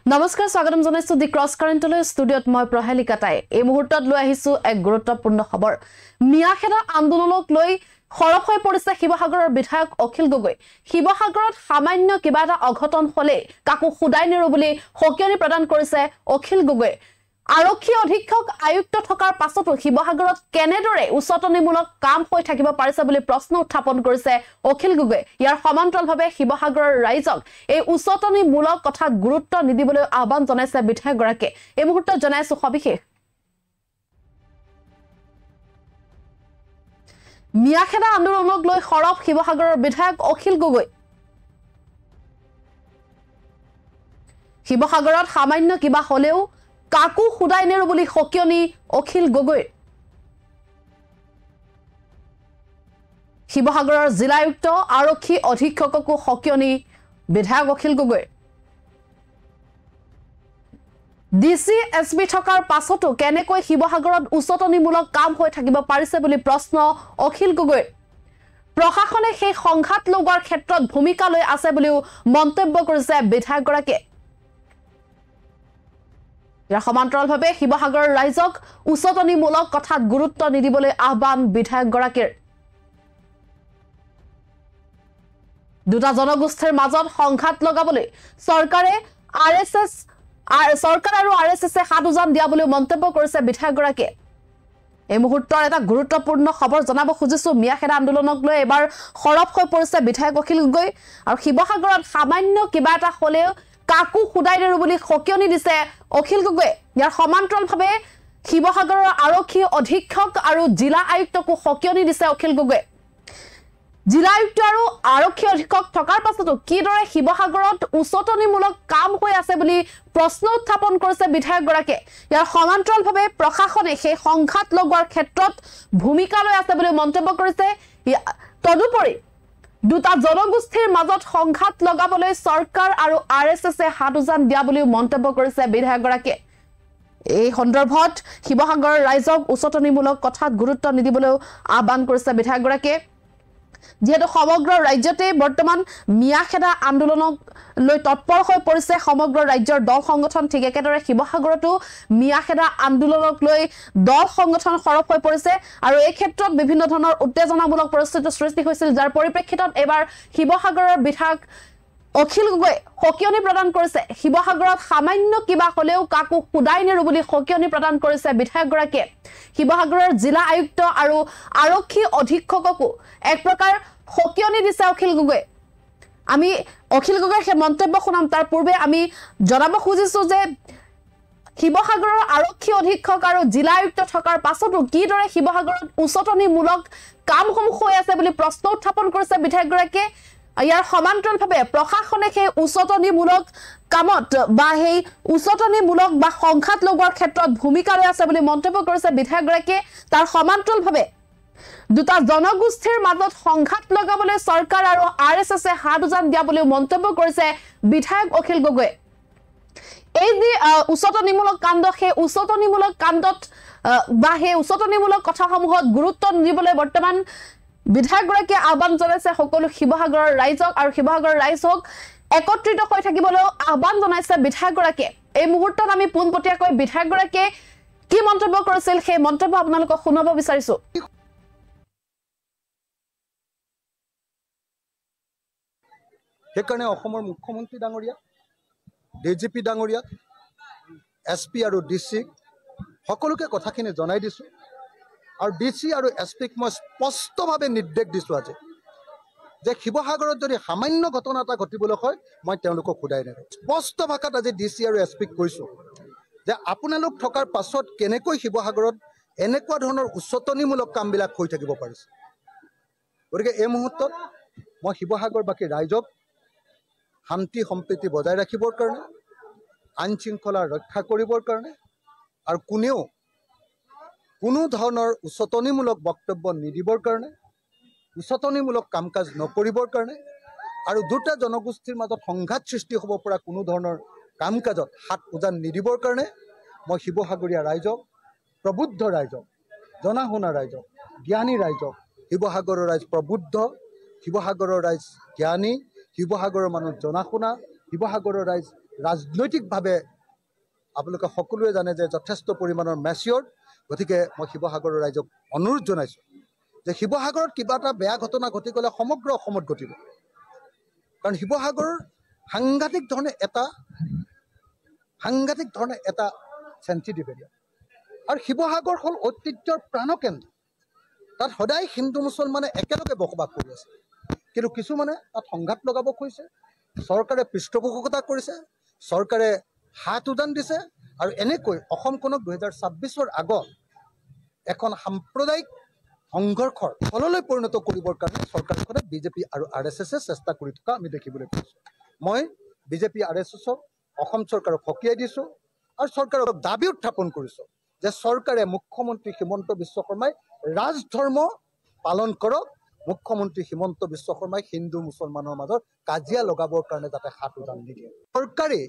নমস্কাৰ স্বাগতম জনাইছো দি ক্ৰছ কাৰেণ্টলৈ ষ্টুডিঅত মই প্ৰহেলিকা তাই এই মুহূৰ্তত লৈ আহিছো এক গুৰুত্বপূৰ্ণ খবৰ মিয়াখেদা আন্দোলনক লৈ খৰপ হৈ পৰিছে শিৱসাগৰৰ বিধায়ক অখিল গগৈ শিৱসাগৰত সামান্য কিবা এটা অঘটন হলে কাকো খুদাই নেৰো বুলি হকিয়নি প্ৰদান কৰিছে অখিল গগৈ আৰক্ষী অধীক্ষক আয়ুক্ত থকাৰ পাছতো শিৱসাগৰত কেনেদৰে উচ্চতনিমূলক কাম হৈ থাকিব পাৰিছে বুলি প্ৰশ্ন উত্থাপন কৰিছে অখিল গগৈ ইয়াৰ সমান্তৰালভাৱে শিৱসাগৰৰ ৰাইজক এই উচ্চতনিমূলক কথাত গুৰুত্ব নিদিবলৈ আহ্বান জনাইছে বিধায়কগৰাকীয়ে এই মুহূৰ্তত জনাইছো সবিশেষ মিয়াখেদা আন্দোলনক লৈ খৰপ শিৱসাগৰৰ বিধায়ক অখিল গগৈ শিৱসাগৰত সামান্য কিবা হলেও কাকু খুদাই নেৰো বুলি হকিয়নি অখিল গগৈ শিৱসাগৰৰ জিলায়ুক্ত আৰক্ষী অধীক্ষককো হকিয়নি বিধায়ক অখিল গগৈ ডিসি এসপি থকাৰ পাছতো কেনেকৈ শিৱসাগৰত উচ্চতনিমূলক কাম হৈ থাকিব পাৰিছে বুলি প্ৰশ্ন অখিল গগৈ প্ৰশাসনে সেই সংঘাত লগোৱাৰ ক্ষেত্ৰত ভূমিকা লৈ আছে বুলিও মন্তব্য কৰিছে বিধায়কগৰাকীয়ে ইয়াৰ সমান্তৰালভাৱে শিৱসাগৰৰ ৰাইজক উচ্চতনিমূলক কথাত গুৰুত্ব নিদিবলৈ আহ্বান বিধায়কগৰাকীৰ দুটা জনগোষ্ঠীৰ মাজত সংঘাত লগাবলৈ চৰকাৰ আৰু আৰএছএছে হাত উজান দিয়া বুলি মন্তব্য কৰিছে বিধায়কগৰাকীয়ে এই মুহূৰ্তৰ এটা গুৰুত্বপূৰ্ণ খবৰ জনাব খুজিছো মিয়াখেদা আন্দোলনক লৈ এবাৰ খৰপ হৈ পৰিছে বিধায়ক অখিল গগৈ আৰু শিৱসাগৰত সামান্য কিবা এটা হলেও কাকু খুদাই নেৰো বুলি হকিয়নি দিছে অখিল গগৈ ইয়াৰ সমান্তৰালভাৱে শিৱসাগৰৰ আৰক্ষী অধীক্ষক আৰু জিলা আয়ুক্তকো হকিয়নি দিছে অখিল গগৈ জিলা আয়ুক্ত আৰু আৰক্ষী অধীক্ষক থকাৰ পাছতো কিদৰে শিৱসাগৰত উচ্চতনিমূলক কাম হৈ আছে বুলি প্ৰশ্ন উত্থাপন কৰিছে বিধায়কগৰাকীয়ে ইয়াৰ সমান্তৰালভাৱে প্ৰশাসনে সেই সংঘাত লগোৱাৰ ক্ষেত্ৰত ভূমিকা লৈ আছে বুলি মন্তব্য কৰিছে তদুপৰি দুটা জনগোষ্ঠীৰ মাজত সংঘাত লগাবলৈ চৰকাৰ আৰু আৰএছএছে হাত উজান দিয়া বুলি মন্তব্য কৰিছে বিধায়কগৰাকীয়ে এই সন্দৰ্ভত শিৱসাগৰৰ ৰাইজক উচ্চতনিমূলক কথাত গুৰুত্ব নিদিবলৈ আহ্বান কৰিছে বিধায়কগৰাকীয়ে যেহেতু সমগ্ৰ ৰাজ্যতে বৰ্তমান মিয়াখেদা আন্দোলনক লৈ তৎপৰ হৈ পৰিছে সমগ্ৰ ৰাজ্যৰ দল সংগঠন ঠিক একেদৰে শিৱসাগৰতো মিয়াখেদা আন্দোলনক লৈ দল সংগঠন খৰপ হৈ পৰিছে আৰু এই ক্ষেত্ৰত বিভিন্ন ধৰণৰ উত্তেজনামূলক পৰিস্থিতিৰ সৃষ্টি হৈছিল যাৰ পৰিপ্ৰেক্ষিতত এবাৰ শিৱসাগৰৰ বিধায়ক অখিল গগৈ হকিয়নি প্ৰদান কৰিছে শিৱসাগৰত সামান্য কিবা হলেও কাকু খুদাই নেৰো বুলি হকিয়নি প্ৰদান কৰিছে বিধায়কগৰাকীয়ে শিৱসাগৰৰ জিলা আয়ুক্ত আৰু আৰক্ষী অধীক্ষককো এক প্ৰকাৰ হকিয়নি দিছে অখিল গগৈ আমি অখিল গগৈৰ সেই মন্তব্য শুনাম তাৰ পূৰ্বে আমি জনাব খুজিছো যে শিৱসাগৰৰ আৰক্ষী অধীক্ষক আৰু জিলা আয়ুক্ত থকাৰ পাছতো কিদৰে শিৱসাগৰত উচ্চতনিমূলক কামসমূহ হৈ আছে বুলি প্ৰশ্ন উত্থাপন কৰিছে বিধায়কগৰাকীয়ে ইয়াৰ সমান্তৰালভাৱে প্ৰশাসনে সেই উচ্চতনিমূলক কামত বা সেই উচ্চতনিমূলক বা সংঘাত লগোৱাৰ ক্ষেত্ৰত ভূমিকা লৈ আছে বুলি মন্তব্য কৰিছে বিধায়কগৰাকীয়ে তাৰ সমান্তৰালভাৱে দুটা জনগোষ্ঠীৰ মাজত সংঘাত লগাবলৈ চৰকাৰ আৰু আৰএছএছে হাত উজান দিয়া বুলি মন্তব্য কৰিছে বিধায়ক অখিল গগৈ এই যে উচ্চতনিমূলক কাণ্ড সেই উচ্চতনিমূলক কাণ্ডত বা সেই উচ্চতনিমূলক কথাসমূহত গুৰুত্ব নিদিবলৈ বৰ্তমান বিধায়কগৰাকীয়ে আহ্বান জনাইছে সকলো শিৱসাগৰৰ ৰাইজক আৰু শিৱসাগৰৰ ৰাইজক একত্ৰিত হৈ থাকিবলৈ আহ্বান জনাইছে বিধায়কগৰাকীয়ে এই মুহূৰ্তত আমি পোনপটীয়াকৈ বিধায়কগৰাকীয়ে কি মন্তব্য কৰিছিল সেই মন্তব্য আপোনালোকক শুনাব বিচাৰিছো সেইকাৰণে অসমৰ মুখ্যমন্ত্ৰী ডাঙৰীয়া ডিজিপি ডাঙৰীয়া এছপি আৰু ডিচি সকলোকে কথাখিনি জনাই দিছো আৰু ডিচি আৰু এছপিক মই স্পষ্টভাৱে নিৰ্দেশ দিছো আজি যে শিৱসাগৰত যদি সামান্য ঘটনা এটা ঘটিবলৈ হয় মই তেওঁলোকক খুদাই নেৰো স্পষ্ট ভাষাত আজি ডিচি আৰু এছপিক কৈছো যে আপোনালোক থকাৰ পাছত কেনেকৈ শিৱসাগৰত এনেকুৱা ধৰণৰ উচ্চতনিমূলক কামবিলাক হৈ থাকিব পাৰিছে গতিকে এই মুহূৰ্তত মই শিৱসাগৰবাসী ৰাইজক শান্তি সম্প্ৰীতি বজাই ৰাখিবৰ কাৰণে আইন শৃংখলা ৰক্ষা কৰিবৰ কাৰণে আৰু কোনো ধৰণৰ উচ্চতনিমূলক বক্তব্য নিদিবৰ কাৰণে উচ্চতনিমূলক কাম কাজ নকৰিবৰ কাৰণে আৰু দুটা জনগোষ্ঠীৰ মাজত সংঘাত সৃষ্টি হ'ব পৰা কোনো ধৰণৰ কাম কাজত হাত উজান নিদিবৰ কাৰণে মই শিৱসাগৰীয়া ৰাইজক প্ৰবুদ্ধ ৰাইজক জনা শুনা ৰাইজক জ্ঞানী ৰাইজক শিৱসাগৰৰ ৰাইজ প্ৰবুদ্ধ শিৱসাগৰৰ ৰাইজ জ্ঞানী শিৱসাগৰৰ মানুহ জনা শুনা শিৱসাগৰৰ ৰাইজ ৰাজনৈতিকভাৱে আপোনালোকে সকলোৱে জানে যে যথেষ্ট পৰিমাণৰ মেচিয়ৰ। গতিকে মই শিৱসাগৰৰ ৰাইজক অনুৰোধ জনাইছোঁ যে শিৱসাগৰত কিবা এটা বেয়া ঘটনা ঘটি গ'লে সমগ্ৰ অসমত ঘটিব। কাৰণ শিৱসাগৰৰ সাংঘাতিক ধৰণে এটা চেঞ্চিটিভ এৰিয়া। আৰু শিৱসাগৰ হ'ল ঐতিহ্যৰ প্ৰাণকেন্দ্ৰ। তাত সদায় হিন্দু মুছলমানে একেলগে বসবাস কৰি আছে, কিন্তু কিছুমানে তাত সংঘাত লগাব খুজিছে। চৰকাৰে পৃষ্ঠপোষকতা কৰিছে, চৰকাৰে হাত উজান দিছে, আৰু এনেকৈ অসমখনক 2026ৰ আগত এখন সাম্প্ৰদায়িক সংঘৰ্ষৰ ফললৈ পৰিণত কৰিবৰ কাৰণে চৰকাৰখনে বিজেপি আৰু RSSে চেষ্টা কৰি থকা আমি দেখিবলৈ পাইছোঁ। মই বিজেপি RSSক অসম চৰকাৰক সকীয়াই দিছোঁ আৰু চৰকাৰক দাবী উত্থাপন কৰিছোঁ যে চৰকাৰে মুখ্যমন্ত্ৰী হিমন্ত বিশ্ব শৰ্মাই ৰাজধৰ্ম পালন কৰক। মুখ্যমন্ত্ৰী হিমন্ত বিশ্ব শৰ্মাই হিন্দু মুছলমানৰ মাজত কাজিয়া লগাবৰ কাৰণে যাতে হাত উজান নিদিয়ে। চৰকাৰে